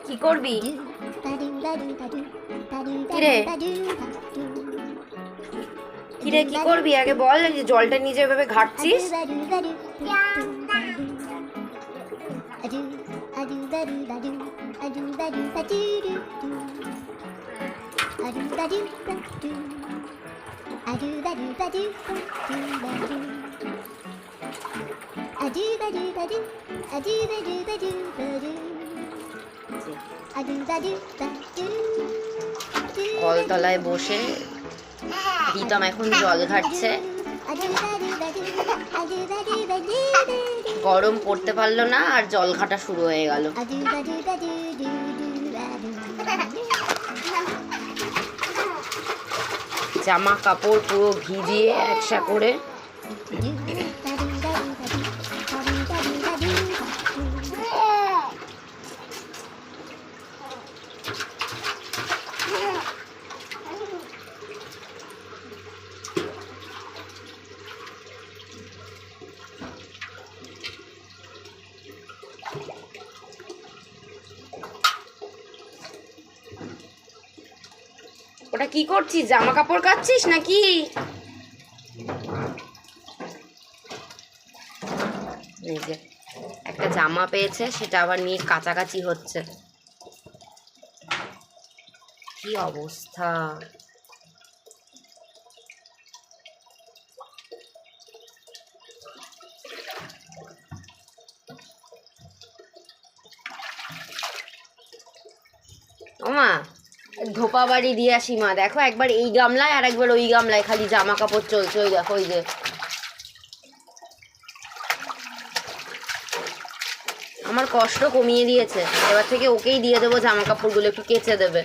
কি করবি? কিরে কিরে কি করবি আগে বল, যে জলটা নিজে এভাবে ঘাটছিস। কলতলায় বসে প্রীতম এখন জল ঘাটছে। গরম পড়তে পারলো না আর জল ঘাটা শুরু হয়ে গেল। জামা কাপড় পুরো ভিজিয়ে একসা করে। ওটা কি করছিস? জামা কাপড় কাচ্ছিস নাকি? এই যে একটা জামা পেয়েছে, সেটা আবার নিয়ে কাচাকাচি হচ্ছে। কি অবস্থা! ওমা, ধোপা বাড়ি দিয়ে আসি মা। দেখো, একবার এই গামলায় আর একবার ওই গামলায় খালি জামা কাপড় চলছে। ওই দেখো, ওই যে আমার কষ্ট কমিয়ে দিয়েছে। এবার থেকে ওকেই দিয়ে দেবো জামা কাপড়গুলো, একটু কেচে দেবে।